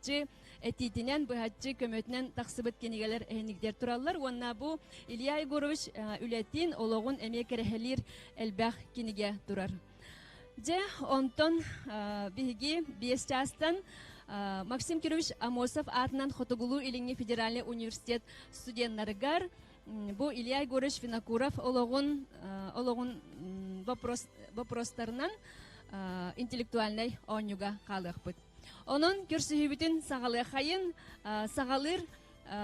быхаччы этитинен быхаччы көмөтүнен таксыбыт кенигелер эхенигдер тураллар. Уонна бу Илья Егорович үлетин ологун эме керехелир элбах кениге турар. Же онтон биги биес частан Максим Кирович Амосов атынан Хотогулу Илинги федеральный университет студентларыгар бу Илья Егорович Винокуров ологун вопростарынан интеллектуальный онюга калыхпыт. Онон көрсүхүбүтүн сагалый хайын сагалыр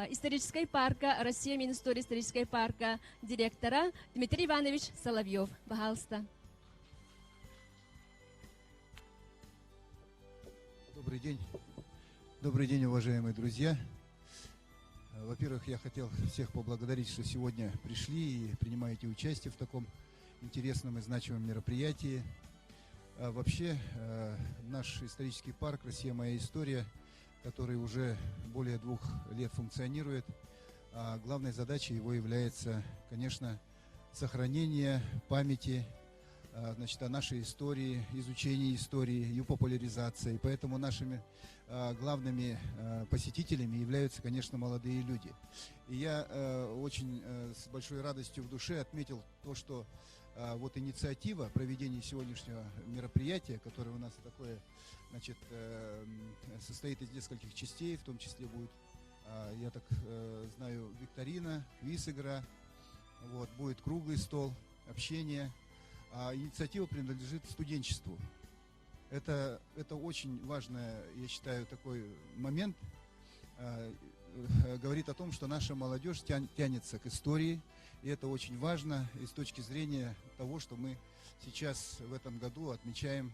исторической парка Россия Министория исторической парка директора Дмитрий Иванович Соловьев. Пожалуйста. Добрый день. Добрый день, уважаемые друзья. Во-первых, я хотел всех поблагодарить, что сегодня пришли и принимаете участие в таком интересном и значимом мероприятии. Вообще, наш исторический парк «Россия. Моя история», который уже более 2 лет функционирует, главной задачей его является, конечно, сохранение памяти о нашей истории, изучение истории, ее популяризация. И поэтому нашими главными посетителями являются, конечно, молодые люди. И я очень с большой радостью в душе отметил то, что вот инициатива проведения сегодняшнего мероприятия, которое у нас такое, состоит из нескольких частей, в том числе будет, я так знаю, викторина, квиз-игра, вот, будет круглый стол, общение. Инициатива принадлежит студенчеству. Это очень важный, я считаю, такой момент. Говорит о том, что наша молодежь тянется к истории. И это очень важно и с точки зрения того, что мы сейчас в этом году отмечаем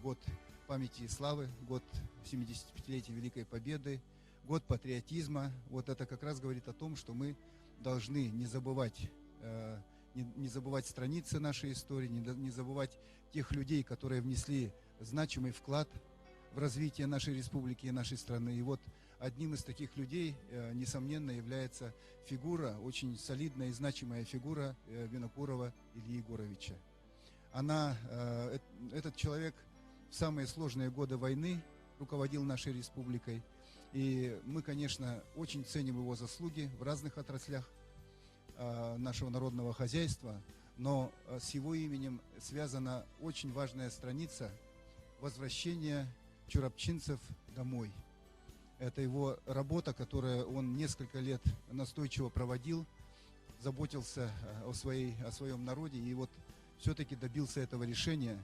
год памяти и славы, год 75-летия Великой Победы, год патриотизма. Вот это как раз говорит о том, что мы должны не забывать страницы нашей истории, не забывать тех людей, которые внесли значимый вклад в развитие нашей республики и нашей страны. И вот одним из таких людей, несомненно, является фигура, очень солидная и значимая фигура Винокурова Ильи Егоровича. Этот человек в самые сложные годы войны руководил нашей республикой. И мы, конечно, очень ценим его заслуги в разных отраслях нашего народного хозяйства, но с его именем связана очень важная страница возвращения чурапчинцев домой. Это его работа, которую он несколько лет настойчиво проводил, заботился о своем народе и вот все-таки добился этого решения,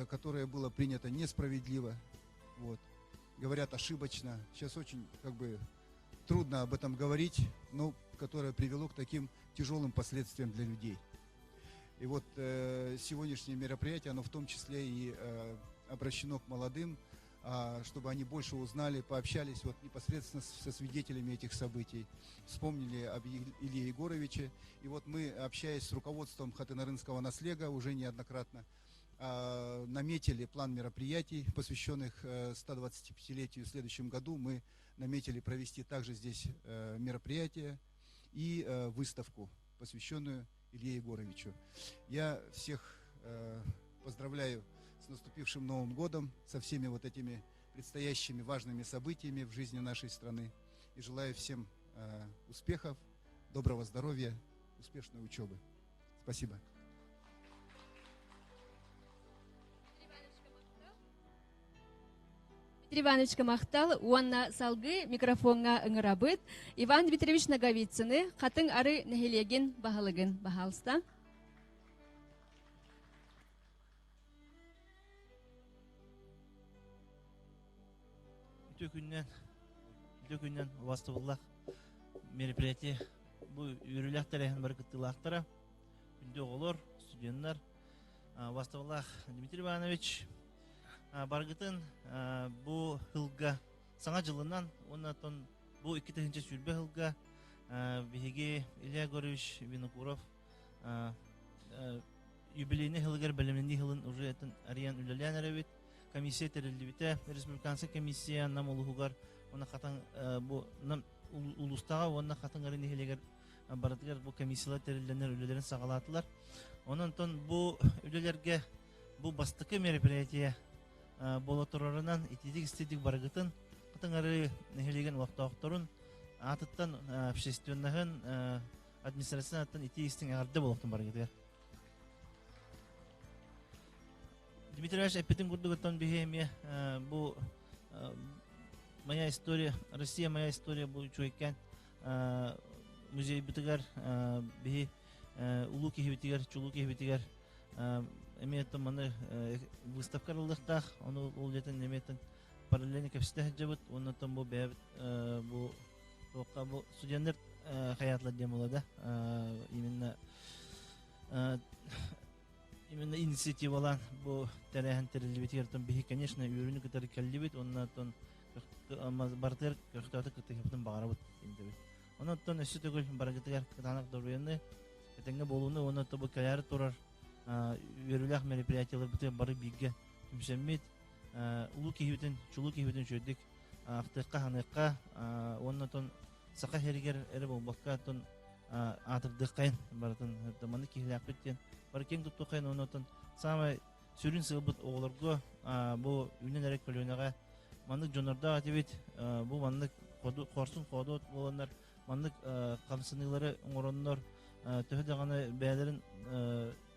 которое было принято несправедливо, вот, говорят, ошибочно. Сейчас очень трудно об этом говорить, но которое привело к таким тяжелым последствиям для людей. И вот сегодняшнее мероприятие, оно в том числе и обращено к молодым, чтобы они больше узнали, пообщались вот непосредственно со свидетелями этих событий, вспомнили об Илье Егоровиче. И вот мы, общаясь с руководством Хатынарынского наслега уже неоднократно, наметили план мероприятий, посвященных 125-летию в следующем году. Мы наметили провести также здесь мероприятие и выставку, посвященную Илье Егоровичу. Я всех поздравляю с наступившим Новым годом, со всеми вот этими предстоящими важными событиями в жизни нашей страны. И желаю всем успехов, доброго здоровья, успешной учебы. Спасибо. Дмитрий Иванович Камахтал, уанна салгы микрофонга ыңырабыт. Иван Дмитриевич Наговицыны, хатын ары нехелеген бахалыгын. Бахалста. Үтө күннен вастыбыллах мероприятие бу үріләк тәрәхін баркыттылақтара. Күнде оғылыр, студенттар. Вастыбыллах Дмитрий Иванович баргытын бу хылга саңа жылынан, оннан бу 2-нче сүрбе хылга беге Илья Егорович Винокуров юбилейный хылгар бәлемненди хылын уже этин ариан үлелән әрәбет. Комиссия терелдибите, республиканский комиссия нам улугар, она хатан бу нам улустага, она хатан арин хелегер баратгар бу комиссиялар терелденер үлелерин сагалатылар. Онан тон бу үлелерге бу бастыкы мероприятие бола турарынан итидик истедик баргытын хатыңары нехилеген уақтоқторун атыттан общественныгын администрациянаттан ити-истин ағарды болуқтын бар кетігер. Дмитрий Ильич эппетин курдугуттан бихеме бу моя история, Россия моя история бу чуйкан музей битигер бихи улуу кихибитигер, чулуу кихибитигер эметтен маны выставкалылыктах, onu ул жетен эметтен параллельно кепсте жабыт, оннан бу бәбит бу тоққа бу студенттер хаятлар дем болады. Именно инициативалар бу тәрәһен терелбитергән бихи, конечно, үрүнү китер келдибит, оннан бартер көхтәте китептен багарабыт инде. Оннан өсү түгел барагытыгар кытанак дөрүенне этеңге болууну, оннан бу калар турар үрүләх мероприятиялар бите бары бигге күмсәммит улуу кихибитен, чулуу кихибитен чөйдүк актыкка ханыкка, оннан сака хергер эре болбакка тон атырдыккайын бартын таманы кихиләк биттен бар кең туттукайын, оннан самай сүрүн сылбыт оголорго бу үнен эрек көлөнөгө маннык жонорда атыбит, бу маннык корсун кодот болондар, маннык камсыныйлары оңороннор төһөдө гана бәлерин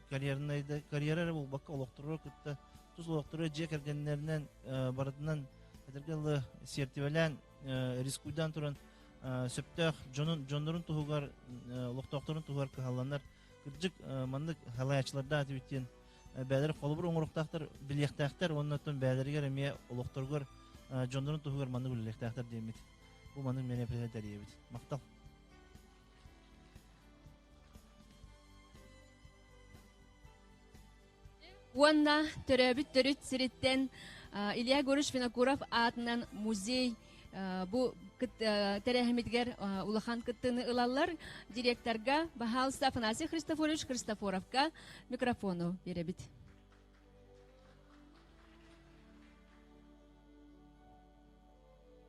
карьера болбакка олоктуруу кытта туз олоктуруу же кергеннеринен барытынан этергелы сертибелен рискуйдан туран сөптөх жонорун тугугар олоктокторун тугугар кыхалланар кыржык маннык халаячыларда атыбиттен бәлер колубур оңуруктактар билектактар, оннотон бәлергер эме олокторгор жонорун тугугар маннык билектактар демит. Бу маннык мероприятие дебит. Мактал. Уанна төрөбүт төрүт сириттен Илья Гурыш Винокуров атынан музей бу тәрәһимитгәр улахан кыттыны ылаллар директорга Бахалса Афанасий Христофорович Христофоровка микрофону беребит.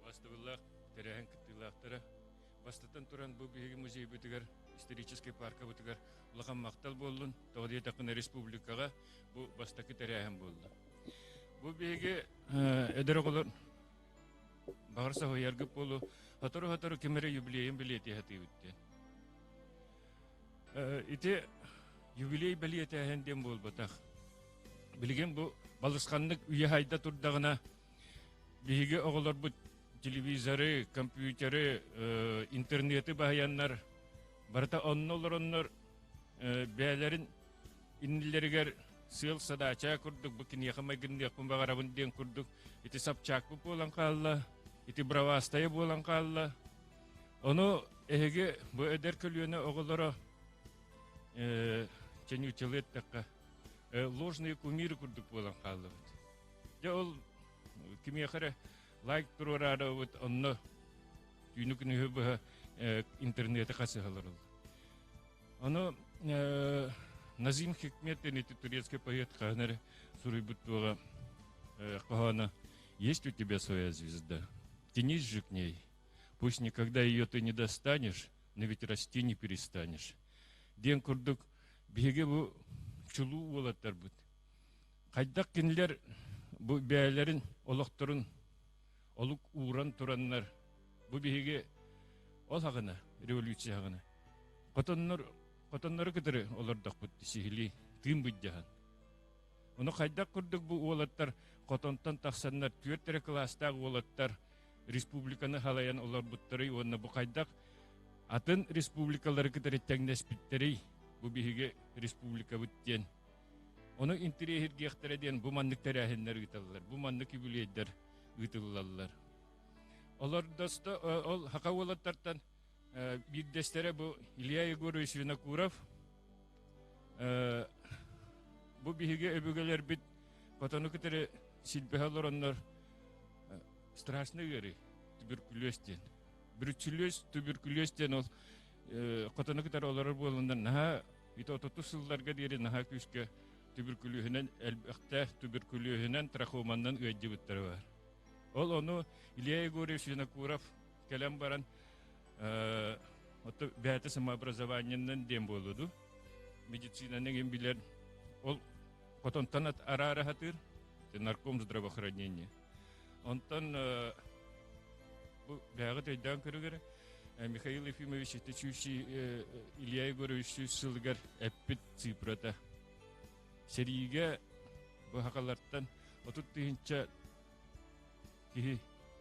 Бастывыллах тәрәһин кыттылактары бастытан туран бу биги музей бүтүгөр исторический парка бүтүгөр улахан мактал болдун тогдия такын республикага бу бастакы тәрәһин болду. Бу биги эдероголор Бағырса хойяргып болу, хатыру кемере юбилейін білеті хаты өтті. Ити юбилей білеті әхенден бол батақ. Білген бұл балысқанлық үйе хайда тұрдағына бігі оғылар бұл телевизоры, компьютері, интернеті бағаянлар, барыта оннолар бәлерін иннілергер сыл садача күрдік, бұкін яқымай гіндек бұн бағарабын ден күрдік. Ити сапчак бұл болан қалла. Ити бравастайы болан қалла. Оны әйге бұл әдер көліені оғылары чәне үтелет таққа ложные кумиры күрдік болан қалла. Де ол кеме қары лайк тұрарады онны түйіні күні өбі интернеті қасы қалар ол. Оны Назим Хикметтен эти турецкий поэт Ханер Сурыбутова Кахана. Есть у тебя своя звезда? Тянись же к ней. Пусть никогда ее ты не достанешь, но ведь расти не перестанешь. Ден курдук беге бу чулуу болаттар бут. Кайдак кинлер бу бәйләрен олоктурун олук уран тураннар. Бу беге ол хагына революция хагына. Котоннор кытыры олордак бут сихили тым бүддәһән. Оны кайдак курдук бу олаттар котонтан тахсаннар төрттере класстагы олаттар республиканы халаян олар буттары онна бу кайдак атын республикалары кытыры тәңнәспиттери бу биге республика бүттен. Оны интерьер гехтереден бу маннык тәрәһеннәр үтәлләр. Бу маннык юбилейдер үтәлләр. Олар доста ол хакавалаттардан биддестере бу Илья Егорович Винокуров бу биге өбөгөлөр бит котону кытыры силбехалар оннор страшный гери туберкулезден. Брюцеллез туберкулезден ол котону кытыры олар болундан наха ит ототусылларга дери наха күскө туберкулезинен элбехте туберкулезинен трахомандан ыйдыбыттары бар. Ол ону Илья Егорович Винокуров келем баран ото бәте самообразованиеннен дем болуду. Медицинаның ембилер ол котонтан ара хатыр нарком здравоохранения. Онтан бәгыт өйдән көрігері. Михаил Ефимович етечуші Илья Егорович сылгар әппіт цифрата. Сериге bu hakalardan otut deyince ki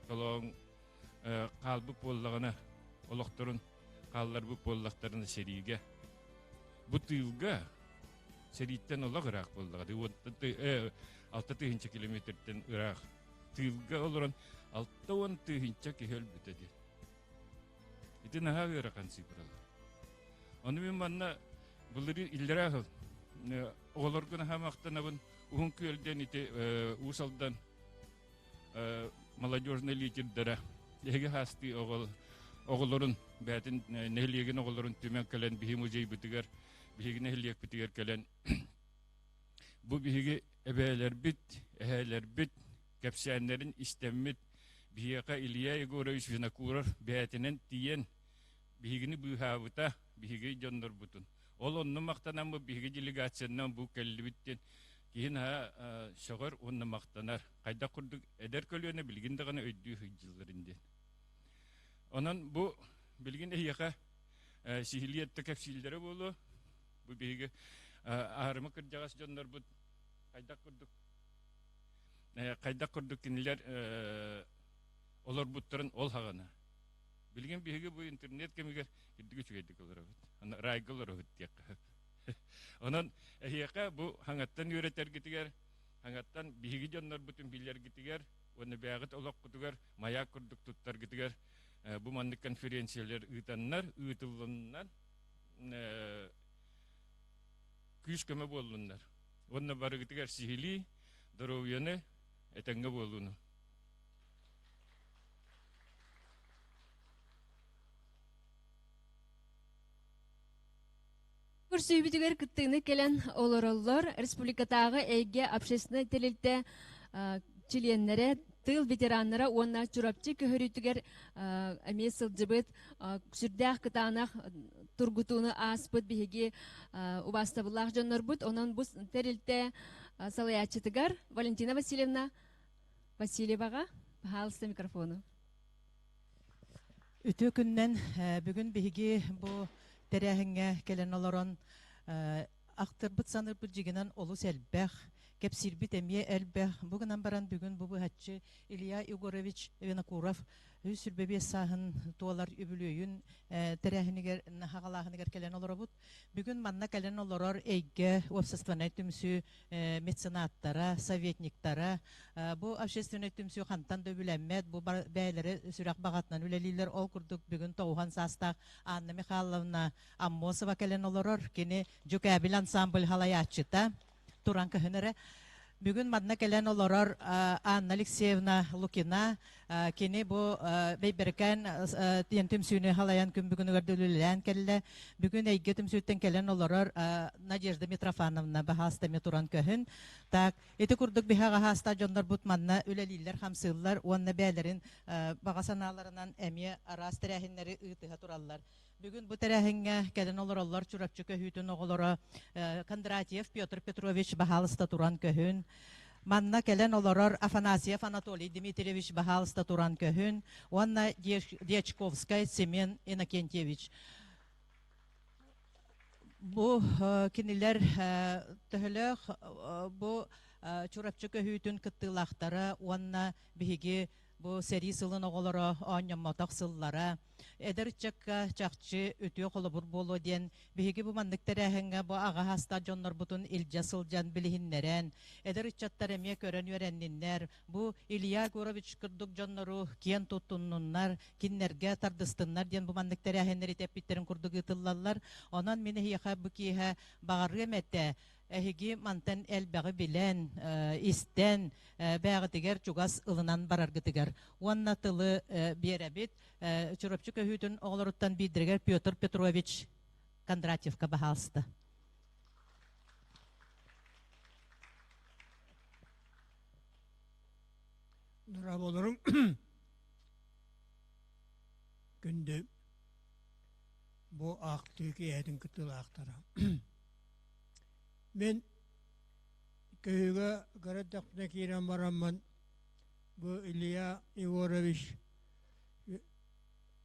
kolon kalbı pollağına olaktorun kallar bu pollaklarını seriye bu tıyılga seritten ola Irak pollağı altı deyince kilometreden Irak tıyılga oluran altı on deyince ki hölbütedi iti naha Irak'ın sipralı onu ben bana bunları illere akıl oğlargına hamaktan avın Ухун көлден ите усалдан молодежный лидердера эге хасты оголорун бәтин нехлеген оголорун төмен келен бихи музей битигер бихи нехлек битигер келен бу бихиге эбелер бит эхелер бит кепсәннәрен истеммит бихига Илья Егорович Винокуров бәтинен тиен бихигини бухавыта бихиге жондор бутун ол онны мактанам бу бихиге делегацияннан бу келлибиттен Кейін шоғыр онны мақтанар. Қайда құрдық әдер көліөне білгенді ғана өйді жылларында. Онан бұл білген әйеға сихилиетті кәпсилдері болу. Бұл бейгі ағырымы кіржағас жондар бұл қайда құрдық кенелер олар бұттырын ол хағана. Білген бейгі бұл интернет кемегер кірдігі чүгейдік олар өт. Райғы олар өт тек. Онан әйеқа бұл хаңаттан үйретер кетігер, хаңаттан биһиги жоннор бүтін билер кетігер, оны бәғыт олақ күтігер, маяк күрдік тұттар кетігер, бұл мандық конференциялар ұйтаннар, ұйтылыннар, күйіс көмі болуындар. Оны бары кетігер сихили, дұровияны әтәңгі болуыны. Көрсөйбүтүгер кыттыгыны келен олороллор республикатагы эйге общественный телилте членнере тыл ветераннара онна чурапчы көһөрүтүгер эме сылжыбыт сүрдэх кытаанах тургутуну аспыт биһиги убастабыллах жоннорбут онон бу терилте салаячытыгар Валентина Васильевна Васильевага пожалуйста микрофону. Үтө күннен бүгүн биһиги бу Терәһеңгә келен олорон актырбыт санырбыт жигенен олус элбэх кепсирбит эмие элбэх бүгүнан баран бүгүн бу хатчы Илья Егорович Винокуров сүрбебе сахын туалар үбүлөйүн терәһинигер хагалахынигер келен олоробут бүгүн манна келен олорор эйге общественный түмсү меценаттара советниктара бу общественный түмсү хантан дөбүләммәт бу бәйләре сүрәк багатнан үлелилер ол курдук бүгүн тоухан саста Анна Михайловна Аммосова келен олорор кини жүкәбил ансамбль халаячыта туранка хөнере бүгүн мадна келен олорор Анна Алексеевна Лукина кини бу бейберкен тиентим сүнү халаян күн бүгүн өрдөлүлән келле бүгүн эйге түмсүттен келен олорор Надежда Митрофановна бахастами туран көһүн так эти курдук бихага хаста жондар бут мадна үлелиллер хамсыллар онна бәлерин багасаналарынан эми арас терәһиннәре ытыга тураллар. Бүгүн бу терәһиңгә келен олороллар чурапчы көһүтүн оголора Кондратьев Петр Петрович бахалыста туран көһүн. Манна келен олорор Афанасьев Анатолий Дмитриевич бахалыста туран көһүн. Онна Дьячковская Семен Иннокентьевич. Бу кинилер төһөлөк бу чурапчы көһүтүн кыттылактары онна биһиги бу сери сылын оголоро оññоммоток сыллара эдерчекка чакчы өтүө колобур болу ден биһиги бу мандык терәһеңгә бу ага хаста жоннор бутун илжа сылжан билихиннерен эдерчаттар эмие көрөн үөренниннер бу Илья Егорович кырдык жоннору киен тутуннуннар киннерге тардыстыннар ден бу мандык терәһеннер итеппиттерин курдук ытыллаллар онан мени хияха бу киһә багарга мете Эһиги мантан элбәгы билен истен бәгытигер чугас ылынан бараргытыгар. Уанна тылы беребит чурапчы көһүтүн оглоруттан бидиргер Петр Петрович Кондратьевка бахалсты. Нура болорун күндө бу актыгы эдин кытыл актара. Мен көйгө гарадакна кирен барамман бу Илья Егорович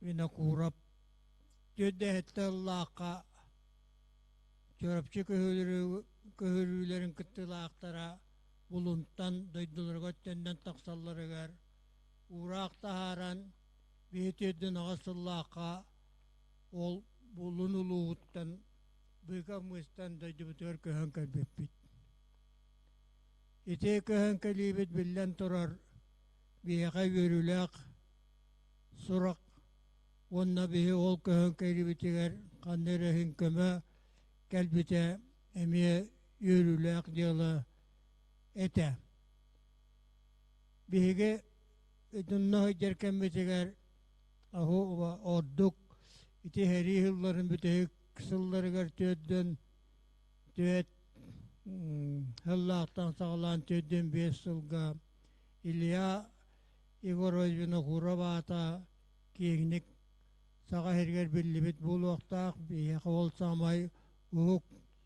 вина курап төдде хетте Аллахка чорапчы көһөрүләрен кыттылаактара булунтан дойдуларга тенден таксалларыгар ураак тахаран бетеден агасыллаакка ол булун улууттан быга мыстан дойдубутөр көһөн кэлбеппит ите көһөн кэлибит биллен турар бияга көрүлэк сурак онна бии ол көһөн кэлибитигер каннерехин көмө кэлбите эме yürülük diyorlar ete. Bihe edunna hıcerken mesela ahu orduk iti heri yılların bütün kısılları görtüydün tüet Allah'tan sağlan tüydün 5 yılga İlya Igorojuna kurabata kiyeknik sağa herger billibit bul vaqtaq bihe olsamay uhuk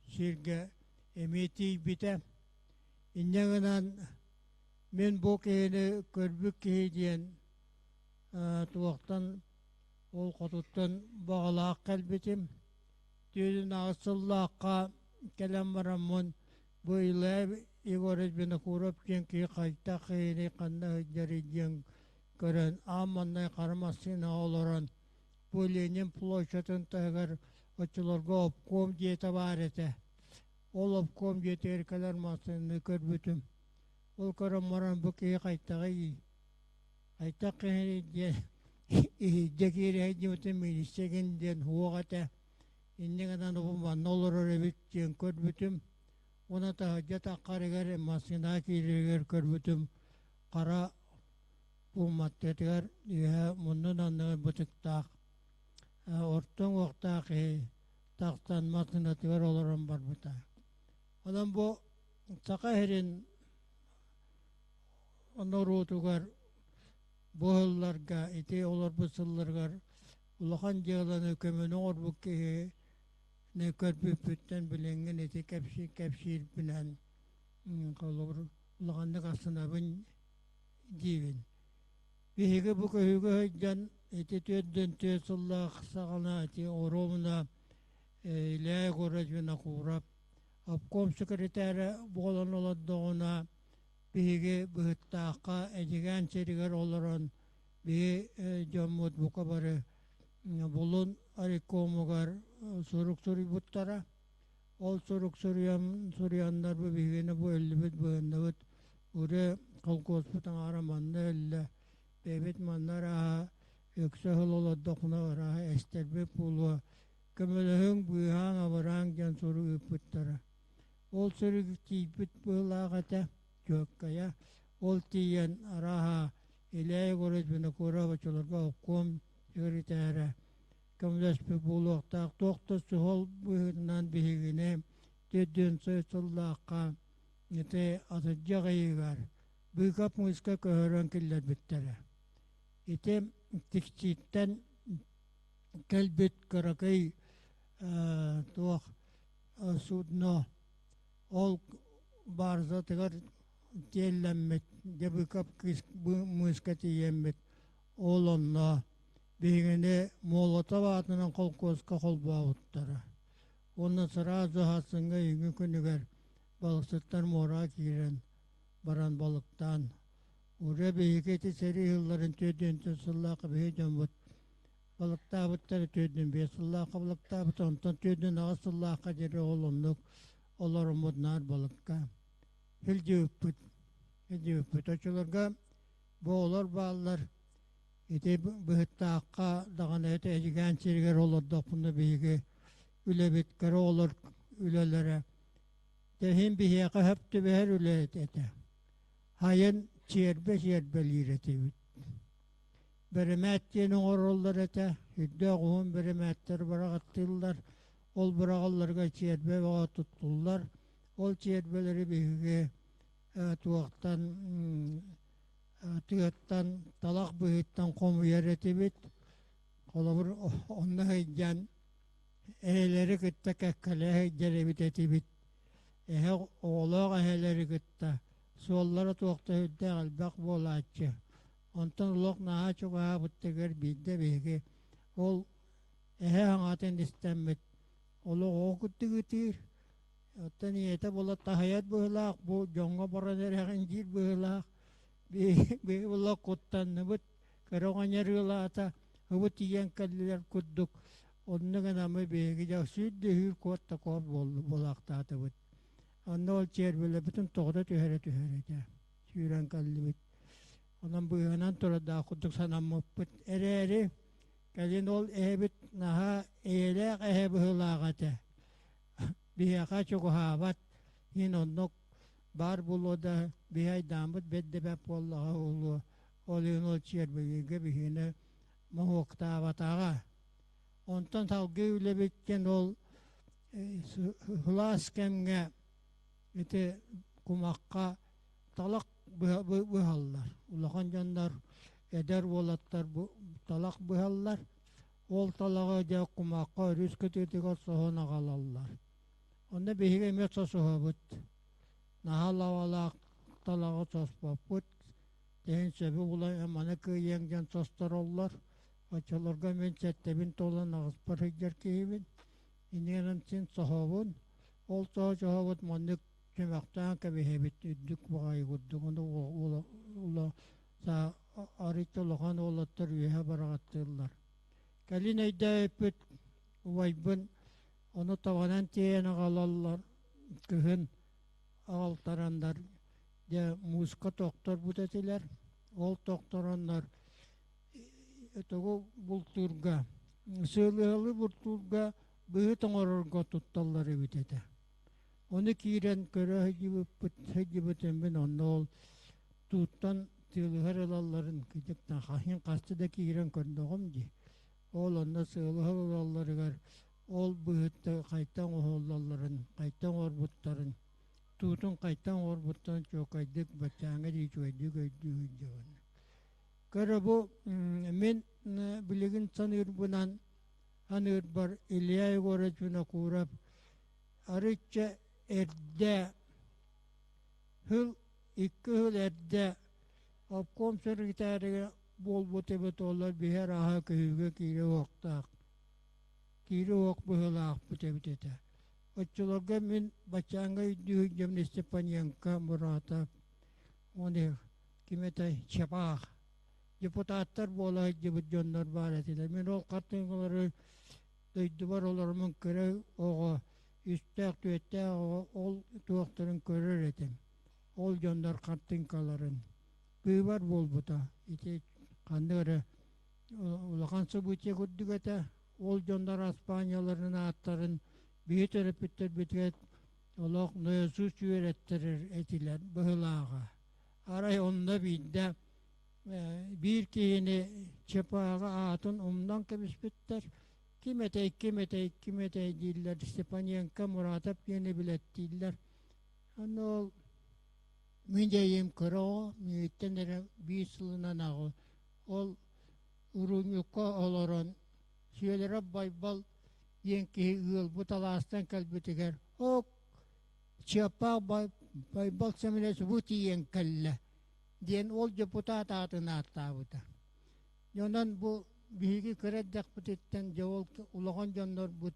şirge emeti bite İnneğinden men bu keyini körbük keydiyen tuğaktan ol kotuttan bağlaq kalbitim tüydün ağısıllaqqa kelem varammun bu ilay Igoraj beni kurab kenki kayta keyini kanna hıccarıcın gören amannay karmasına oluran bu ilinin ploşatın tağır açılarga opkom diye tabarete ol opkom diye terkeler masını körbütüm ol karamaran bu keyi kayta keyini diye Dekiri hecimten milisegen den huagata innegatan upman nolor revit jen körbütüm ona da hacet akkarigar masina kirigar körbütüm kara ummattegar ya munun annagar butuktak orton waqtaq taqtan masina tigar oloran barbuta adam bu taqahirin onorutugar boğullarga iti olur bısıllargar ulakan jağlan ökömünü orbukki ne körpüpütten bilengen iti kepşir bilen kalır ulakanlık aslında bin divin bihige bu köyüge hıccan iti tüyedden tüyesulla kısağına iti oromuna ilaya koracına kurap apkom sekreteri boğulan oladığına bihi bıhıttaqqa ejigen seriger oloron bihi jommut bukabarı bulun arikomugar suruk suributtara ol suruk suriyanlar bu bihine bu ellibit bıhındabıt ure kolkosputan aramanna elle bebet mannar aha yüksehil oladokuna araha esterbe pulva kömölehün bıhan avaran jan suru üpüttara ol suruk tiypit bıhlağata Jokkaya oltiyen araha ilay goraj bina kura bacholarga okum sekretara kamdas pe bulaqtaq toqta suhol buhundan bihigine tedden saytullaqa nete atajagayigar bükap muiska köhören killat bittara ite tikçitten kelbet karakay tuaq sudno ol barza tegar Diyelemmet, debükap muskati yemmet, oğlanla, bihine Molotov adının kolkoska kol bağıttara. Ondan sonra zuhasınga yünü künüger, balıksıtlar mora giren, baran balıktan. Oraya bihiketi seri yılların tüydün tüsüllakı bihi cambut. Balıkta bıtları tüydün besullakı balıkta bıt, ondan tüydün ağısıllakı jeri oğlanlık, olarım budnar balıkka. Hilci öpüt açılarga boğular bağlar iti bıhıttaqqa dağına eti ejigen çirger olur dokunda bihige üle bitkere olur ülelere tehim bihiyaka hepti beher üle ete hayın çierbe lireti bit beremettiğinin orullar ete hüdde oğun beremetler bırakattılar ol bırakallarga çierbe ve tuttular ol çierbeleri bihige tuğaktan tüyattan talak büyütten komu yereti bit kolabur onda heycan eheleri kıtta kekkale heycere biteti bit oğlağı eheleri kıtta suallara tuğakta hüdde albak bolaçı ondan ulak naha çok aha butteger bidde bihge ол эһэ аңатын истеммит оло окуттугутир оттан иете болот тахаят быылаах бу жоңго боронереген жир быылаах би боло куттанныбыт кароҕаньарыылаата хыбыт тиен кэллилер курдук оннуган амы беги жа сүддү хүйр куотта кор болаактаатыбыт онно ол чиэрбиле бүтүн тоҕото түһэрэ сүүрэн каллыбыт онон быыһынан турада курдук санаммыппыт эрээри кэлин ол эһэбит наһа ээлээх эһэ быһылаагата биһэха чугуһаабат хин оннук бар булода биһай даамбыт беддебэп буоллаҕа улуо олиын ол чиэрбигиге биһине моһуоктаабатаҕа онтон салгы үлебиттен ол хылаас кэмҥэ ити кумакка талак быһаллар улахан дьоннор эдер буолаттар талак быһаллар ол талагы дьэ кумакка өрүс көтүтүгөр соһон агалаллар онда биһиге эмиэ сосуһабыт наһа лавалаак талагы соспоппут тэһин сөбү була эманы кыйыаң дьон состороллар очолорго мен чэттебин толан аҕыспар хыйдьар киһибин инигэнэн син соһобун ол соһобут маннык чүмэхтээн кэбиһэбит үддүк баҕайгурдук ула са аритолохан олоттор үөһэ бараҕаттыыллар кэлин өйдөөппүт убайбын ону табанан тиэн аҕалаллар кыһын аҕалтарандар дьэ мууска токтор бутетилер ол токтороннор этогу бултуурга сыылыалы буртуурга быһы тоҥорорго тутталлар эбитете ону киирен көрө хыжыбытымбын онно ол тууттан тыылыһар ылалларын кытыктан хахин касты да киирен көрдөгөм ди ол онно сыылыһар ылалларыгар ол быһытта кайтан оһоллалларын кайтан орбуттарын туутун кайтан орбуттан чокайдык бачаңа дийчуайдык өйдүүжөн көрө бу мен билигин саныырбынан аныр бар Илья Егоровичуна курап арычча эрдэ икки хыл эрдэ обком секретарыга болбут эбит олар биһэр аһа көһүүгө киири уок быһылаахпыт эбит эте оччолорго мен бачаңга үйдүүжөмн Степаненко Муратов оны киметай Чапаах депутаттар буола жыбыт дьоннор баар этилер мен ол картынгылары өйдүбар олармын көрө ого үстәк түөттәк ол туохторун көрөр этим ол дьоннор картынкаларын быыбар болбута ити кандыгары улахан событие көрдүгөтө ол дьоннор Испанияларын аттарын бии төрөпүттөр бүтүгөт олох ноосуз чүөрэттерер этилер быһылаага арай онда бийде bir kihini çepağa atın umdan kebisbitter kimetey diller Stepanenka Muratov yeni bilet diller onu mündeyim kro mütenere bir sılına nağı ol urunyuka oloron şöyle baybal yenki yıl bu talastan kalbitiger o çepa baybal seminesi bu tiyen kalle diyen ol депутат атына аттаабыта. Йонан бу биһиги көрәддәк бүтеттен жавол улаган жоннор бут.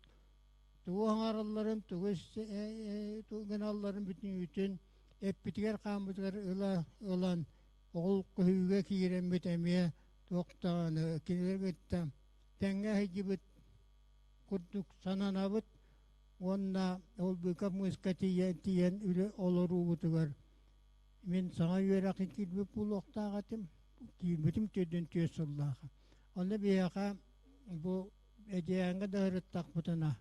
Тугу аңаралларын, тугыналларын бүтүн үтүн эппитигер камбытыгар ылан ол көһүүгө киирен битемие токтаны кинергетте. Тәңгә хижибит курдук сананабыт. Онна ол бүкап муска тиен үле олорубутугар. Мен саңа үйерақы килбіп бұл оқтағатым, килбітім төден төсіллаға. Онда бияқа бұл әдеянға дағырыттақ бұтына.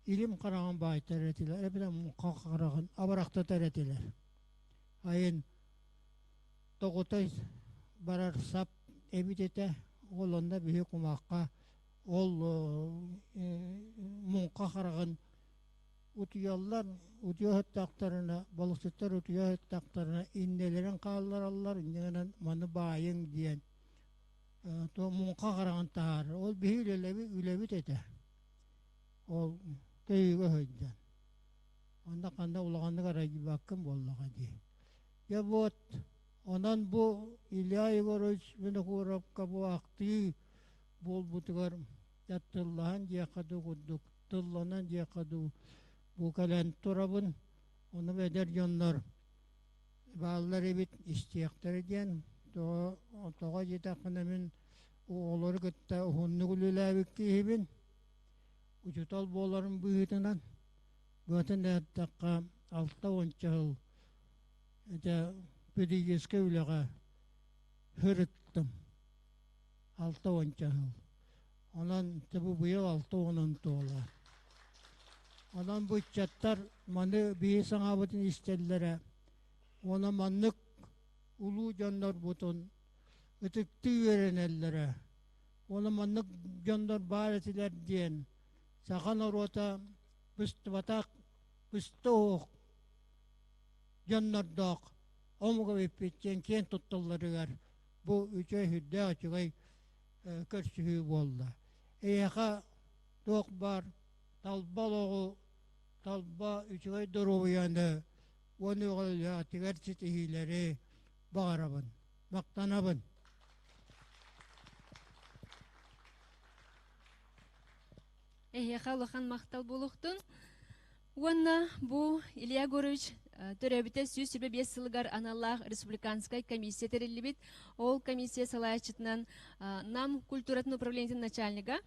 Илім қараған байтар әтілер, әбідан мұққа қараған абырақтатар әтілер. Айын тоғытай барар сап әбітеті, ол онда бейі құмаққа, ол мұңқа қараған утуяллар утуяһыттактарына балыксыттар утуяһыттактарына иннелерин кааллар аллар иннегенен маны баайың диен то мунка караган таар ол биһилелеби үлебит эте ол көйгө хөйдөн онда канда улаганды карайбаккын боллага ди я вот онан бу Илья Егорович Винокуровка бу акты болбутугар яттыллахан дияқаду курдук, тылланан дияқаду бу кален турабын, оны бедер жоннор. Баллар эбит истияқтар еден, тоға жетақына мен оғылар күтті ұхынны күліләбікке ебін, учутал боларын бұйытынан, бұйтын әттаққа 6-10 жыл, педагогический үліға хүріттім. 6-10 жыл. Онан түбі бұйыл 6-10 тоғыла. Онан бұйтчаттар маны бейі саңа бұтын істелілері. Ona manlık ulu canlar butun, ötüktü verenellere. Ona manlık canlar baretiler diyen, sakan orota, püstü batak, püstü oğuk, canlar dağ, omuğa vipetken kent tuttuları var. Bu üçe hüdde açıgay kırçıhı bolda. Eyaka doğuk bar, talba loğu, talba üçe duruğu yanı, onu oğulya tigerçitihileri bağırabın, maktanabın. Халыхан мақтал болуқтын. Уанна бу Илья Горович төрөбүтө сүүс сүрбе 5 сылгар аналлах республиканская комиссия терелибит. Ол комиссия салаячытынан нам культуратын управлениятын начальника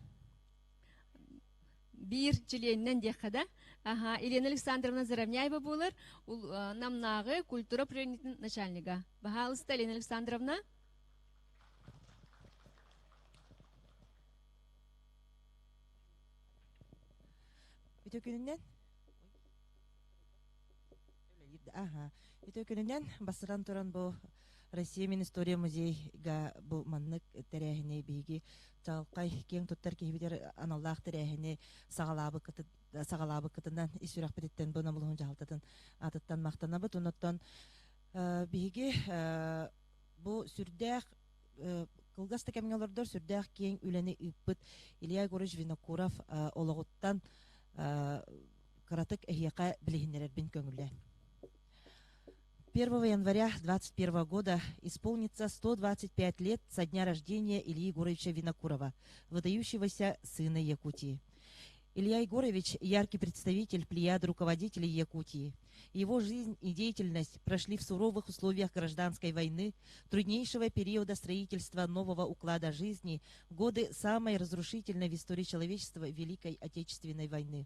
бир жиленнен дехада. Елена Александровна Заровняева болар, намнагы культура управлениятын начальника. Бахалыста, Елена Александровна. Үтөкүнүнен басыран туран бу Россия мен история музейга бу маннык терехине биги жалкай кең туттар кебидер аналлах терехине сагалабы кытынан исүрак битеттен бу намылын жалтатын атыттан мактанабы туноттон биги бу сүрдәк кылгаста кемеңлордор сүрдәк кең үлени ыппыт Илья Горович Винокуров ологуттан каратык эхияка билихиннерер бин көңүлле. 1 января 2021 года исполнится 125 лет со дня рождения Ильи Егоровича Винокурова, выдающегося сына Якутии. Илья Егорович – яркий представитель плеяды руководителей Якутии. Его жизнь и деятельность прошли в суровых условиях гражданской войны, труднейшего периода строительства нового уклада жизни, годы самой разрушительной в истории человечества Великой Отечественной войны.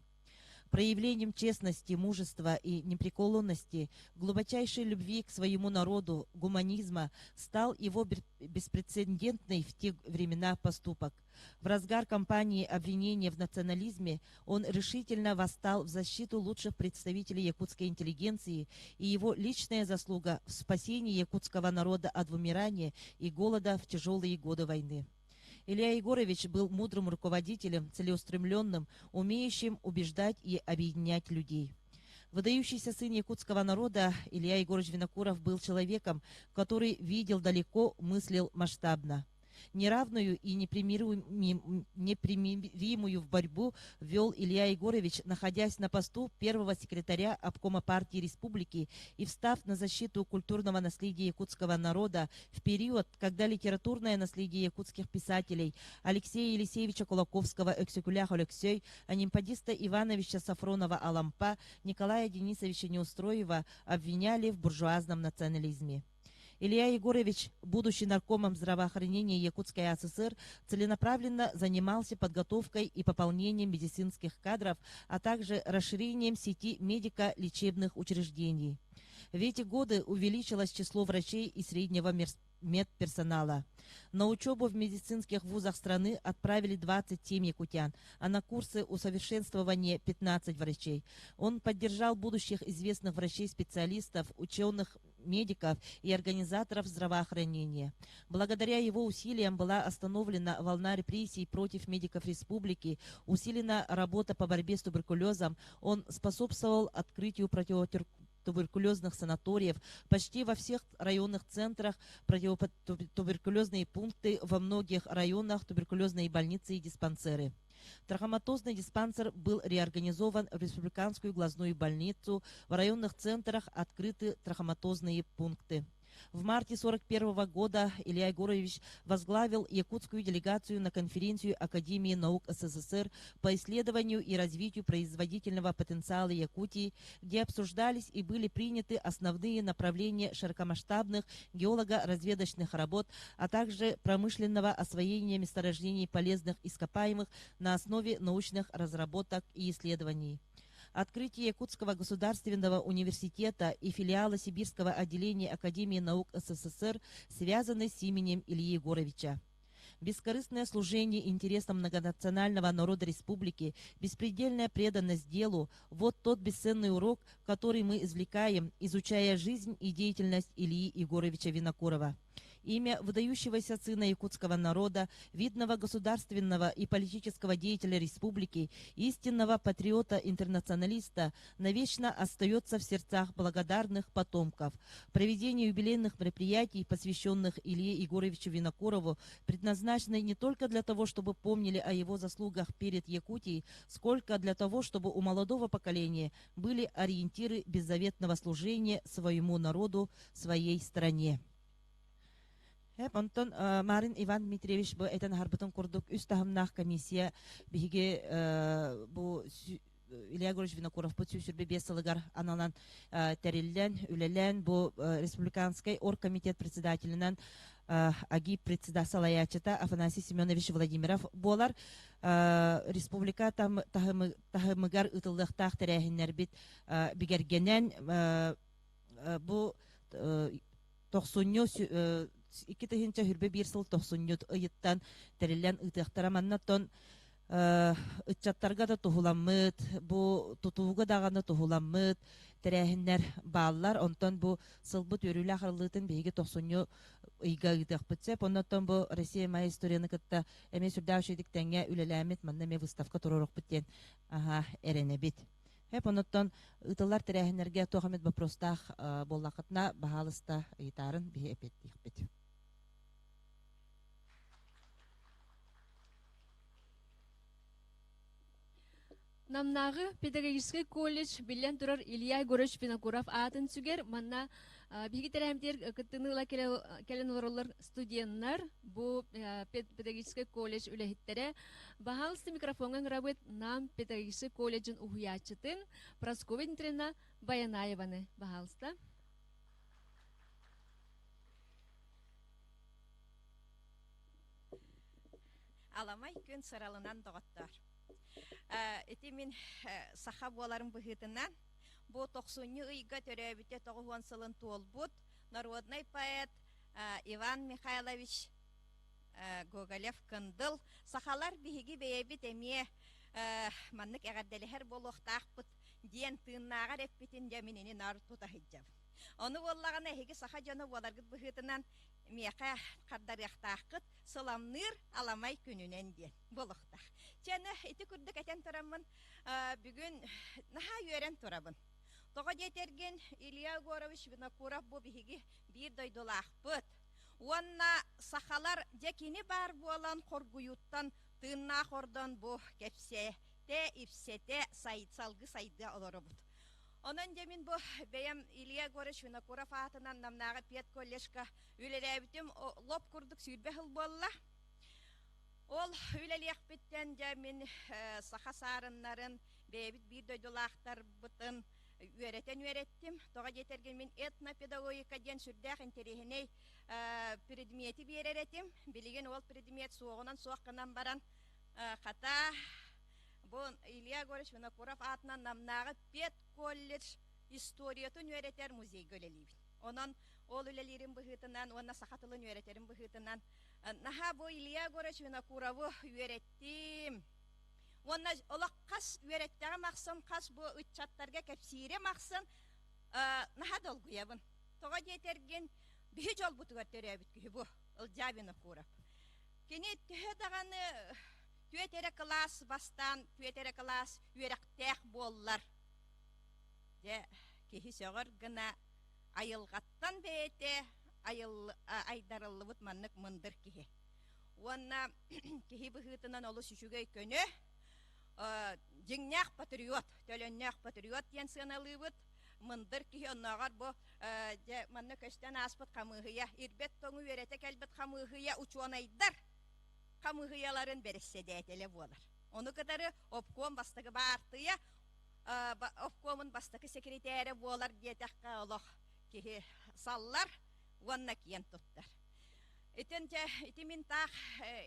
Проявлением честности, мужества и непреклонности, глубочайшей любви к своему народу, гуманизма стал его беспрецедентный в те времена поступок. В разгар кампании обвинения в национализме он решительно восстал в защиту лучших представителей якутской интеллигенции, и его личная заслуга в спасении якутского народа от вымирания и голода в тяжелые годы войны. Илья Егорович был мудрым руководителем, целеустремленным, умеющим убеждать и объединять людей. Выдающийся сын якутского народа Илья Егорович Винокуров был человеком, который видел далеко, мыслил масштабно. Неравную и непримиримую в борьбу вел Илья Егорович, находясь на посту первого секретаря обкома партии республики и встав на защиту культурного наследия якутского народа в период, когда литературное наследие якутских писателей Алексея Елисеевича Кулаковского «Эксекулях Алексей», анимпадиста Ивановича Сафронова «Алампа», Николая Денисовича Неустроева обвиняли в буржуазном национализме. Илья Егорович, будучи наркомом здравоохранения Якутской АССР, целенаправленно занимался подготовкой и пополнением медицинских кадров, а также расширением сети медико-лечебных учреждений. В эти годы увеличилось число врачей и среднего медперсонала. На учебу в медицинских вузах страны отправили 27 якутян, а на курсы усовершенствования 15 врачей. Он поддержал будущих известных врачей-специалистов, ученых, медиков и организаторов здравоохранения. Благодаря его усилиям была остановлена волна репрессий против медиков республики, усилена работа по борьбе с туберкулезом, он способствовал открытию противотуберкулезных санаториев, почти во всех районных центрах противотуберкулезные пункты, во многих районах туберкулезные больницы и диспансеры. Трахоматозный диспансер был реорганизован в республиканскую глазную больницу, в районных центрах открыты трахоматозные пункты. В марте 1941 года Илья Егорович возглавил якутскую делегацию на конференцию Академии наук СССР по исследованию и развитию производительного потенциала Якутии, где обсуждались и были приняты основные направления широкомасштабных геолого-разведочных работ, а также промышленного освоения месторождений полезных ископаемых на основе научных разработок и исследований. Открытие Якутского государственного университета и филиала Сибирского отделения Академии наук СССР связаны с именем Ильи Егоровича. Бескорыстное служение интересам многонационального народа республики, беспредельная преданность делу – вот тот бесценный урок, который мы извлекаем, изучая жизнь и деятельность Ильи Егоровича Винокурова. Имя выдающегося сына якутского народа, видного государственного и политического деятеля республики, истинного патриота-интернационалиста навечно остается в сердцах благодарных потомков. Проведение юбилейных мероприятий, посвященных Илье Егоровичу Винокурову, предназначено не только для того, чтобы помнили о его заслугах перед Якутией, сколько для того, чтобы у молодого поколения были ориентиры беззаветного служения своему народу, своей стране. Онтон Марин Иван Дмитриевич бу этен харбытын курдук үс тахымнах комиссия биге бу Илья Егорович Винокуров бу сүрбе бесылыгар аналан терилден үлелен бу республиканский оргкомитет председателинен аги председателя Афанасий Семенович Владимиров болар республика тахымыгар ытылдыктах терехиннер бит бигергенен бу тохсунню iki tыһынча хүрбе бир сыл тохсуннют ыйыттан тереллен ытыахтараманнаттон ытчаттарга да тухуламмыт, бу тутууга даганы тухуламмыт, терәһиннәр бааллар, онтон бу сылбыт өрүлә ахырлытын беге тохсунню ыйга ытыахпытсе, оннотон бу Россия моя историяны кытта эме сүрдәүшедик тәңгә үлеләмет, манна ме выставка туророк биттен, эрәне бит. Хеп оноттон ытылар терәһиннәргә тохамет вопростах боллакытна баһалыста ыйтарын бие эпеттик бит. Намнагы педагогический колледж билен турар Илья Егорович Винокуров атын сүгер манна биги терәмдер кытыныла келен уралар студентлар бу педагогический колледж үлехиттере баһалысты микрофонга грабыт нам педагогический колледжин ухуячытын Прасковья Дмитриевна Баянаеваны баһалыста. Аламай күн сыралынан доғаттар. Эти мин саха боларын быхытынан бу 90 ыйга төрөбүтө 90 сылын туолбут народный поэт Иван Михайлович Гоголев кындыл сахалар биһиги бэйбит эмие маннык эгерделихер болохтаахпыт диэн тыыннаагар эппитин жаминини нар тутахыджаб. Оны боллагана эһиги саха жону боларгыт быхытынан мияка каддарыахтаахкыт сыламныр аламай күнүнен диэн болохтаах. Чаны ити күрдүк этен тураммын бүгүн наха үйөрен турабын. Тоға жетерген Илья Егорович Винокуров бу биһиги бир дойдулаахпыт. Уанна сахалар жекини бар болан коргуюттан тыынна хордон бу кепсе те ипсете салгы сайды олоробут. Онон жемин бу бэйем Илья Егорович Винокуров атынан намнага пет коллежка үлелебитим лоп курдук сүйрбе хыл болла. Ол үлелек биттен жемин саха сарыннарын бэйбит бир дойдулаахтар бытын үйреттим. Тоға жетерген мен этнопедагогика ден сүрдәк интерехиней предмети береретим. Билеген ол предмет соғынан соққынан баран қата бұл Илья Егорович Винокуров атынан намнағы пет колледж историятын үйреттер музей көлелейбін. Онан ол үлелерін бұхытынан, онна сақатылын үйреттерін бұхытынан. Наха бұл Илья Егорович Винокурову үйреттим. Онна олақ қас үйреттері мақсын, қас бұл үтчаттарға кәпсире мақсын наха долгуябын. Тоға жетерген бүйі жол бұтығар төрәбіт күйі бұл Илья Винокуров. Кені түйе дағаны түйетері класс бастан, түйетері класс үйректәк боллар. Кехи соғыр гына айылғаттан бәйте айдарылы бұт маннық мұндыр кехи. Онна кехи бұхытынан олы сүшігей көні Жеңнәк патриот, төлөннәк патриот ден сыналыбыт, мындыр кихи онногар бу же манна көстен аспыт камыгыя ирбет тоңу верете келбет камыгыя учуонайдар камыгыяларын бересседетеле болар. Onu kadar obkom bastığı bağırtıya, obkomun bastığı sekreteri boğular diye takka olaq ki sallar, onunla kiyen tuttar. İtimin taq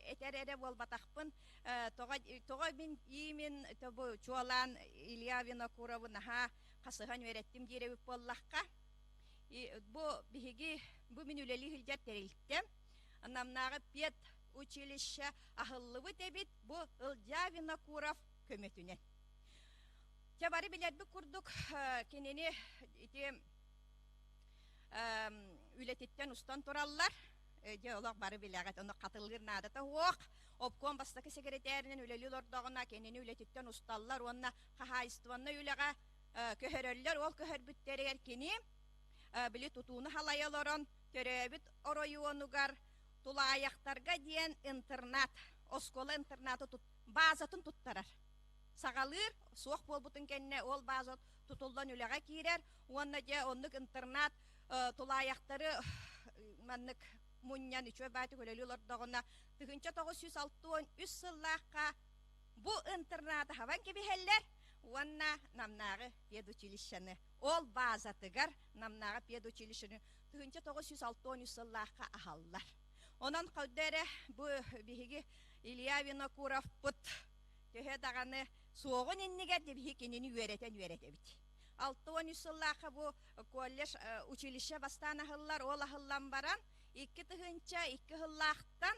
eterere bol batakpın, toğa min iyimin bu çoğalan İlya Vinokurov'u naha kasıhan öğrettim direvip bollaqqa. Bu bihigi, bu min üleli hülger terilttim. Anamnağı piyet училище ахыллыбы дебит бу Ылдя Винокуров көмөтүнен. Те бары билерби курдук кенени ити үлетиттен устан тураллар. Же олақ бары билегет оны катылгыр надата оқ. Обком бастакы секретаринен үлели лордогуна кенени үлетиттен усталлар онна хахайстванна үлеге көһөрөллөр ол көһөрбүттерер кени били тутууну халаялорон төрөбүт ороюонугар Тулаяқтарға дейін интернат, оскола интернаты базатын туттарар. Сағалыр, суық болбутын кенне ол базат тутулдан үліға кейрер, онна де оннық интернат тулаяқтары маннық мұньян үші бәті көлелі олардағына түгінші 963 сыллаққа бұ интернаты хаван кебехеллер, онна намнағы педучилищаны, ол базатығар намнағы педучилищаны түгінші 963 сыллаққа ахаллар. Ondan kavdere bu bihi İlya Vinokurov put töhe dağını soğun inniger de bihi kendini öğretebit. 6-13 yıllığa bu kollej училище bastana hıllar ola hıllan baran 2 tıhınca 2 hıllaqtan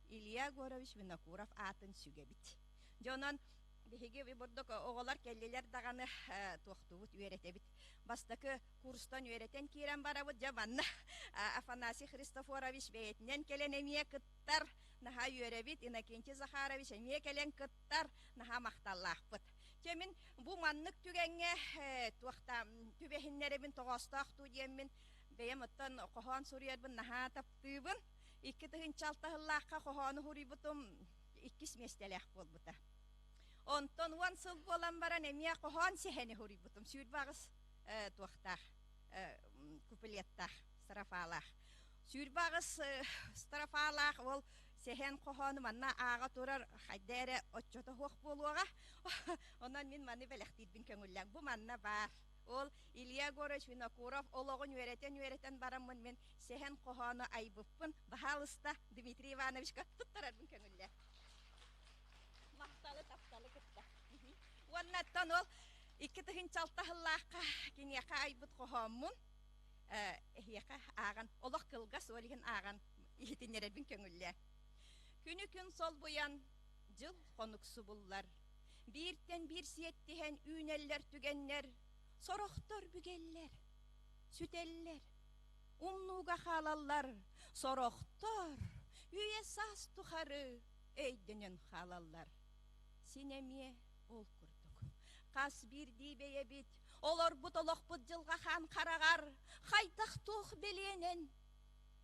İlya Gorovich Vinokurov atın sügebit. Jonan bihi burduk oğullar kelliler dağını toxtubut öğretebit. Bastakı kurstan öğreten kiren barabut jamanna Afanasi Hristoforovich beyetinden kelen emiye kıttar naha öğrebit Inakenti Zakharovich emiye kelen kıttar naha mahtallaqpıt. Kemin bu manlık tügenge tuaqta tübehinlerebin toğastaq diyemin beyem ottan qohan suriyarbın naha taptыбын 2-6 hıllaqqa qohanu huributum 2 mestelaq bolbuta. Onton 10 sıl bolan baran emiye qohan seheni huributum sürbağız tuaqtaq kuplettaq strafalaq sürbağız strafalaq ol sehen qohanu manna ağa turar haydere otçota hoq boluğa ondan min manni belaqtidbin köngüllen bu manna bar ol İlya Gorovich Vinokurov oloğun öğreten baramın men sehen qohanu aybuppun bahalısta Dmitri Ivanovichka tuttararbın köngülle mahtalı taptalı kıtta Ondan ol 2-6 hıllaqqa kiniyaka aybut qohamun ehiyaka ağan olaq kılgas olihin ağan ihitinerebin köngülle. Günü gün sol boyan jıl konuksu bullar. Birten bir siyettihen üneller tügenler, soroqtor bügeller, süteller, umnuga halallar, soroqtor, üye sas tuharı, eydenen halallar. Sinemiye ol kurduk. Kas bir dibeye bit, olor but oloq but jılga han karagar, haytaq tuğ belenen,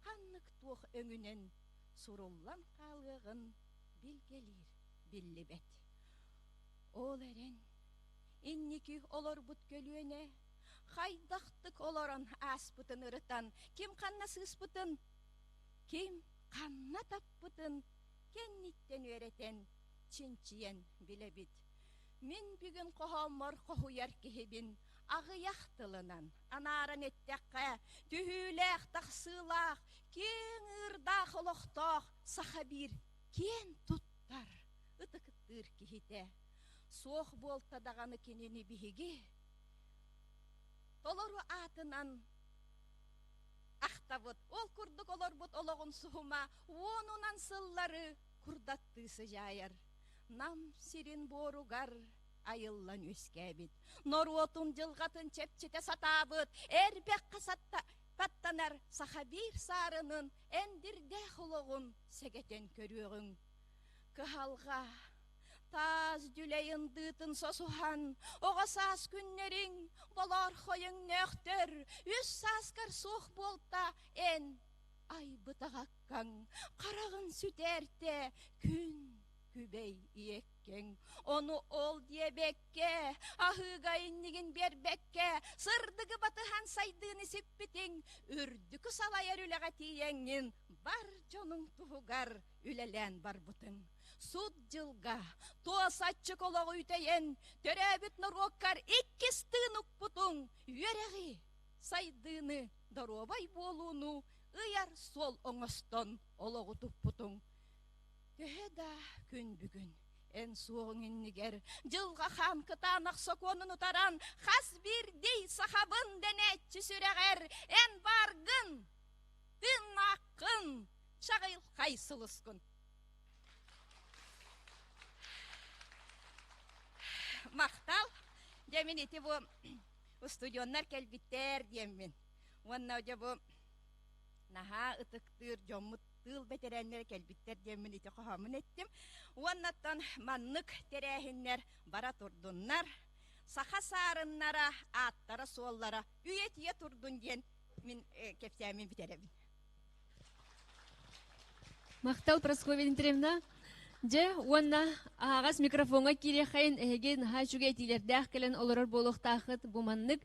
kanlık tuğ öngünen, surullan kalığın bilgelir billibet. Ol eren, inniki olor but gölüene, haydaqtık oloran aspıtın ırıtan, kim kanna sıspıtın, kim kanna tappıtın, kennitten öğreten, çinçiyen bilebit. Min bugün qohamar qohuyar kehibin, ağıyaqtılınan, anaran ettekka, dühülek, taqsılaq, ken ırdaq oloqtaq, sahabir, ken tuttar, ıtıkıttır kehite. Soğ bolta dağını keneni bihigi, toloru atınan aqtabıt, ol kurduk olor but oloğun suhuma, onunan sılları kurdattı sıcayar. Nam sirin borugar ayıllan öskebit. Norotun jılgatın çepçete satabıt, erbek kasatta pattanar sahabir sarının endirde holoğun segeten körüğün. Kıhalga taz düleyin dıtın sosuhan, oğa sas günlerin bolar hoyun nöktör, üs saskar soğ bolta en ay bıtağakkan, karağın süterte gün kübey iyek беккен. Onu ол дебекке, ахыгайыннигин бербекке, сырдыгы батыхан сайдыны сеппетең, үрдүкü салайар үлеға тиеңнин, бар жоның туғар үлелен бар бұтың. Суд жылға, туасатчы колағы үтейен, төрәбіт нұрғыққар иккес тыынық бұтың, үйерәғи сайдыны даробай болуыну, ыяр сол оңыстан олығы тұп бұтың. Төһеда күн бүгін. En soğun inniger, жылға хан кытанақ соконын ұтаран, қас бірдей сахабын денетчі сүрәғер, en барғын, тын ақын, шағыл қайсылыскын. Мақтал, демен еті бұл студионнар кәлбіттер демен. Онна өде бұл наға ұтықтыр, жомыт тыл бетеренлер кәлбіттер демен еті қоғамын еттім. Оннаттан маннык терәһиннәр бара турдуннар, саха сарыннара, аттара суоллара, үйетие турдун ден мин кепсәмин битеребин. Мақтал Прасковья Дмитриевна, же онна ағас микрофонға кирехайын әге наха жүге етилердәқ кәлін олырыр болуқтақыт бұманнык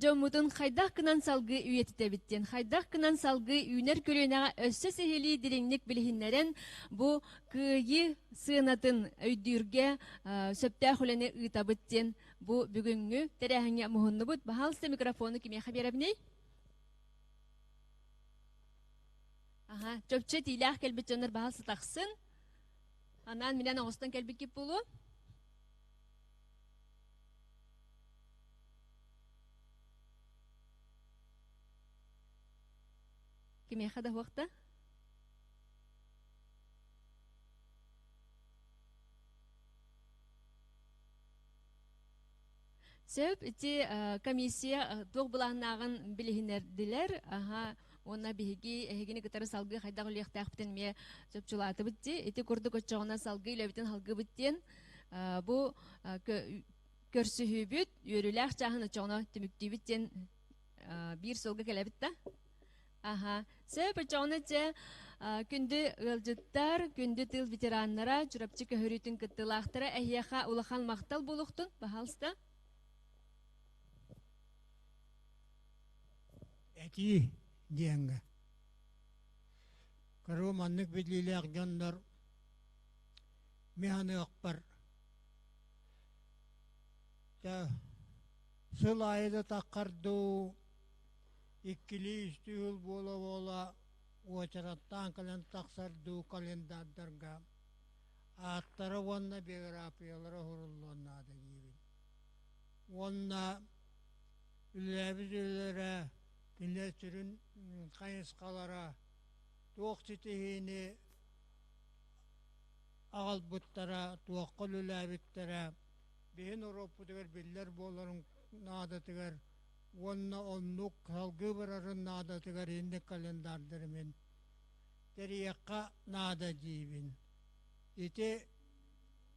жомутын хайдақ кынан салғы үйетіте біттен. Хайдақ кынан салғы үйнер көрінеға өссі сехели диреңнік білхінлерін бұ күйі сынатын өйдүрге сөптәқ үләне ұйтабыттен бұ бүгінгі тәрәхіңе мұхынны бұд. Бағалысты микрофоны кеме қаберабіней? Чөпче тилях кәлбет жонар бағалсы тақсын. Анан менен оғыстан кәлбет кеп болу. Кеме қада уақта? Сөп, ити комиссия тоқ бұлағынағын білігінерділер. Онна биһиги эхигини кытары салгы хайдаг үлехтәк битен ме сөпчулаты битти. Эти курды көччөгөнө салгы үлебитен халгы биттен. Бу көрсүһүбүт үрүләк чахын чоңно түмүктү биттен бир солга келебитте. Сөп чоңно че күндү ылжыттар, күндү тыл ветераннара журапчы көһөрүтүн кыттылактары эхияха улахан мактал болуктун бахалста. Эти деньги. Кару маннык бидлилек жандар механы акпар. Та сылайды таккарду иккили истүүл бола очараттан кален таксарду календардарга аттары вонна биографиялары хуруллонна да гибин. Вонна үләбизелere Dinletürün kayıskalara, tuğçitihini ağal buttara, tuğkul ülebitlere, bihin Avrupa tüger biller boların nada tüger, onna onnuk halgı bararın nada tüger hindi kalendardırmin. Teriyakka nada jibin. İti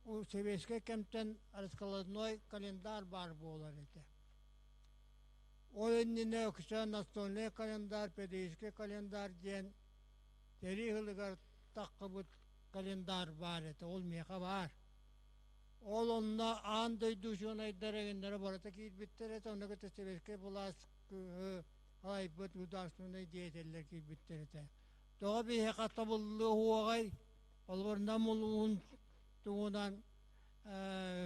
o sebeske kemten arıskaladnoy kalendar bar bolar iti. O önüne okşan настольный календар, pedagojik календар diyen teri hılıgar takkabut kalendar var ete, olmaya var. Ol onna anday duşun aydaragınlara barata ki bittir ete, ona göte sebeske bulas ayıbıt udarsınay diyeteller ki bittir ete. Doğa bir hekatabıllığı huagay, olvarından muluğun tuğunan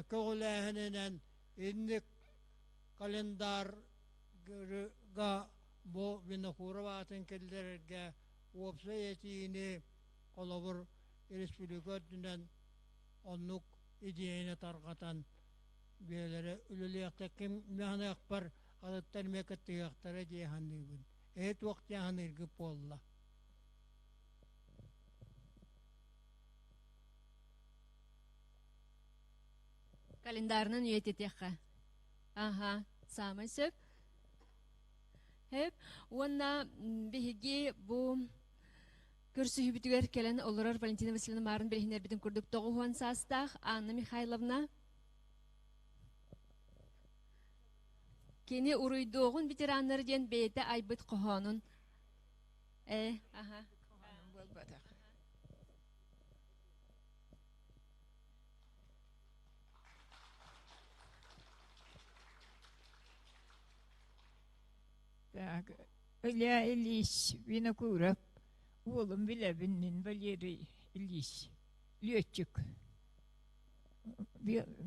köğülehinen indik kalendar ga bu binakuravatın kellerge opsa yetiğini kolabur respublikatından onluk ideyine tarqatan beylere ülülüyakta kim mehane akbar adatlar mekattıyaklara cehanlıgın. Et vakt cehanlıgı polla. Kalendarının üyetetekka. Samay söp. Hep ona bihigi bu kürsü hübütüger kelen olurar Valentina Vasilyevna Marın bilhinler bitim kurduk Toğuhan Sastağ, Anna Mikhailovna. Keni uruyduğun veteranları diyen beyte aybıt kohanın. Öyle Iliş Vinokurap oğlum bile binin Valeri Iliş Lütçük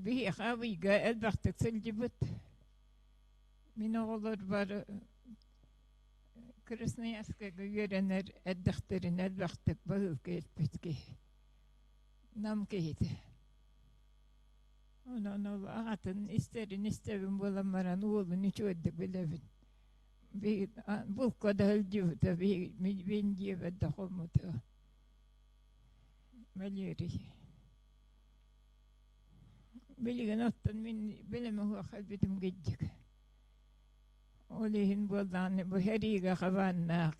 bir havayga elbette silcibut min oğullar var Krasnoyarsk'a görenler eddakterin elbette bağıl gelpetki nam keydi onun ağatın isterin isterim bulamaran oğlun hiç ödü bilevin bir bu kadar cüvde bir binci ve dağılmadı Valeri Bilgen ottan min bileme huwa kalbetim gecik. Olihin boldan bu heriga havannak.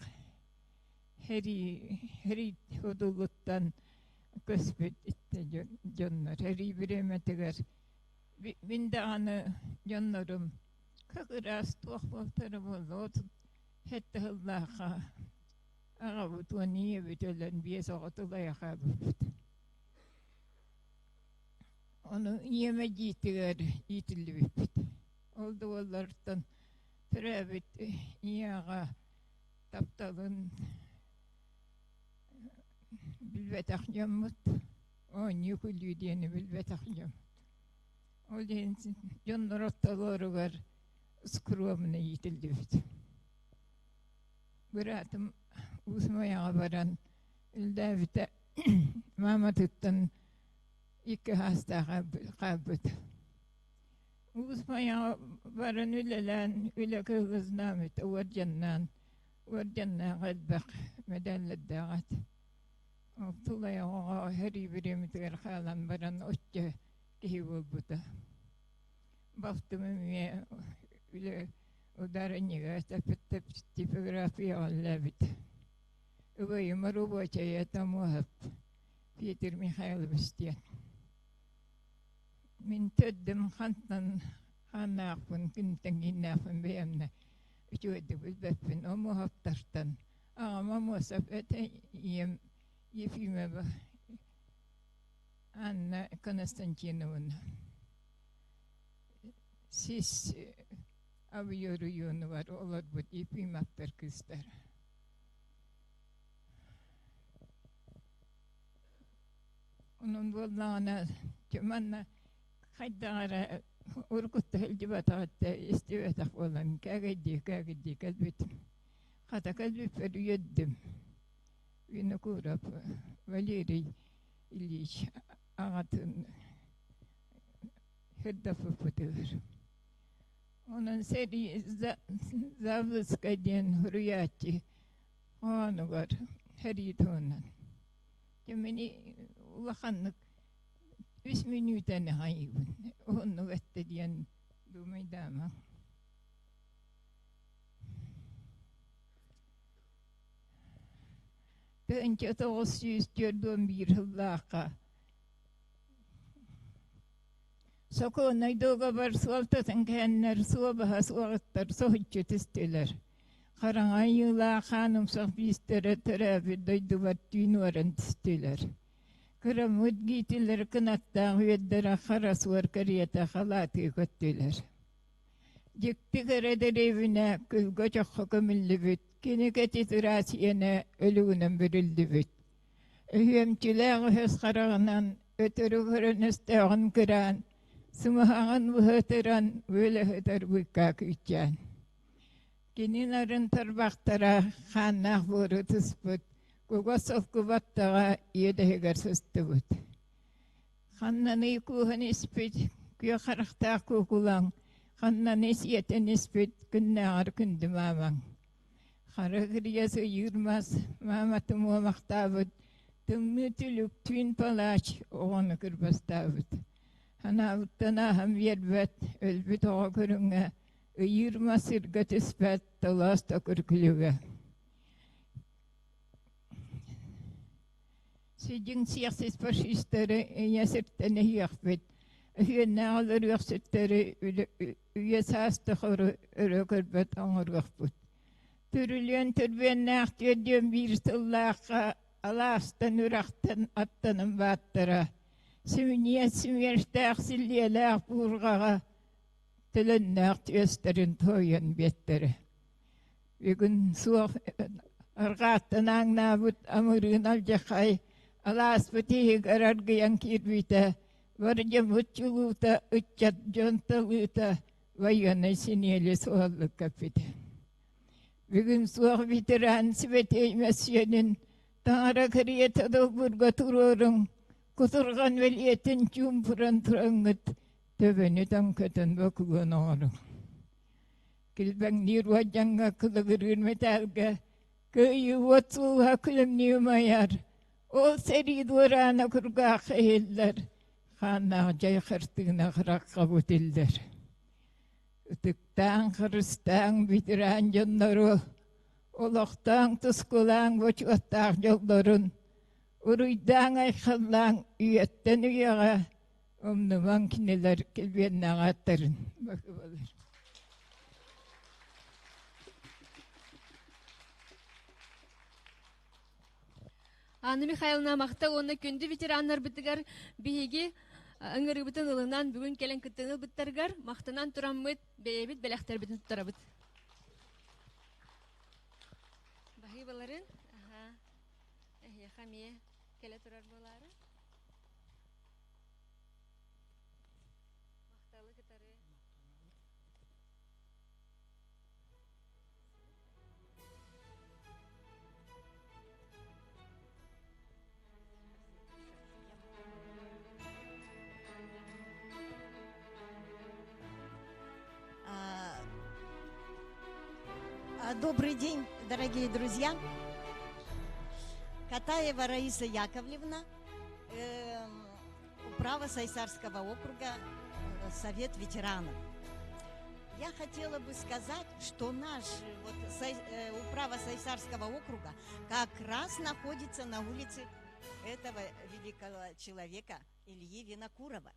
Heri huduluttan köspet itte jonnar. Heri biremeteger. Binde anı jonnarum. Kakıras tuğbaltarı boldu. Hette hıllaha. Ağabut o niye bütülen bir soğutulaya kabut. Onu yeme yitildi bipit. Oldu onlardan türebit yağa taptalın bilbetak yamut. O yıkılıyor diyeni bilbetak yamut. O diyen jonlar ottaları var. Skruamına yitildi bipit. Bıraktım uzmaya varan ildavite Mamatuttan İki hasta kabut. Uzmaya varan ülelen üle kığız namit varcannan kalbak medallet dağıt. Tulaya oğa heri birimitiger halan varan otça kihi bulbuda. Baktım emiye üle udaraniga tapet tipografiya allabit. Ubayı maruboçaya tamuhap. Peter Mikhailovich min töddüm hannaaqpun kintanginnaaqpun beamna ujuadubul bappun omu haptartan aama muasap ete yefimaba Anna Konstantinovna siz aviyoruyunu var olur bu yefimaptar kızlar onun bollana cumanna haydara urkutta helcibatatta istivetak olan kagedi kalbitim hata kalbip yedim Vinokurap Valeri Iliş ağatın hırdafı pıtır onun seri zavlıska diyen hürriyatçı onu var heridonan Cemini ulakanlık 3 minüten hayvun. Onu vette diyen dumaydama. Önce 911 yıllığa. Sokonay doga var sualtatan kenler suabaha suağıttar sohutçu tüstüler. Karangay yıla hanım sahbistere terabi doydu var düğün varan tüstüler. Kıramut giytiler kınakta hüyeddere haras var kariyata halatı göttüler. Cekti kıreder evine kılga çok kömüllü büt. Kineketi tirasiyene ölüğünen birildi büt. Hüyemçiler höz karağınan ötürü kırınıstağın kıran. Sımahağın vıhıtıran böyle hıdır bıkkak ütcan. Kininarın tırbaktara xannaq vuru tıspıt. Kugasov kubattaga yedehegar sıstıbıt. Xannanı kuhan ispit, kuya xaraqtaq kukulan. Xannanı isiyeten ispit, künnağar kündümaman. Xarıqriyası yırmaz, mamatım o maqtabıt. Tümü tülük tüyn palaç, oğanı kırbastabıt. Hanavıttana ham yerbet, ölbüt oğa kırınga. Yırma sırgat ispet, talasta kırkılıga. Sijin siyasi faşistleri yasırtını hiyakbet. Hüyenne alır yaksıtları üyesastıqırı örökürbet anırgıqbut. Türülyen türbenne ahtiyadyon bir sıllaqa alastan üraqtan attanın battıra. Simniyet simyerste aksilliyelaq burgağa tülenne ahtiyastırın toyan betleri. Бүгін суық арғаттанан набыт амырын алжақай, алас бітег араргиян кирбита, варжа мұтчылута, үтчат жонталыта, вайона синелі суалы капита. Бүгін суық ветеран сібетей мәсиенін, таңара кіриеті долбырға тұрырың, құтырған вәлиетін чумпыран тұраңыт, төбені таң көтін бөкігін оғырың. Кілбәң нирва жаңға кылығырын металға, көйі отсуға күлім неумаяр, ол сәрі дұрана күрға қайылдар, қанна жай қыртығына қыраққа бұтылдар. Үтіктан қырыстан бітіран жонлары, олықтан тұскылан көчуаттақ жолдарын, ұруйдан айқалан үйеттен үйеға, омныман кинелер келбен ағаттарын. Бақы болар. Анна Михайловна мақта оны күнді ветераннар бітігер бейге ыңыры бұтын ылынан бүгін келен күттіңіл бұттарғар мақтынан тұраммыд бейбіт бәләқтер бітін тұтарабыд. Бағи баларын, қамие келе тұрар болары. Мақталы кітары. Добрый день, дорогие друзья. Катаева Раиса Яковлевна, управа Сайсарского округа, Совет ветеранов. Я хотела бы сказать, что наш управа Сайсарского округа как раз находится на улице этого великого человека Ильи Винокурова.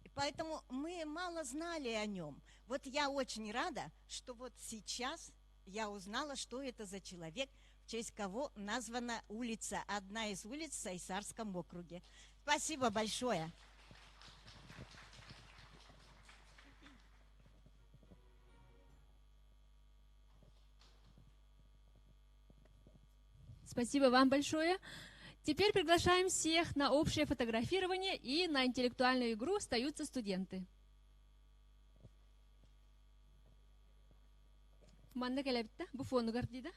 И поэтому мы мало знали о нем. Вот я очень рада, что вот сейчас я узнала, что это за человек, в честь кого названа улица, одна из улиц в Сайсарском округе. Спасибо большое. Спасибо вам большое. Теперь приглашаем всех на общее фотографирование и на интеллектуальную игру остаются студенты. Манна келебитте, бу фону гардида.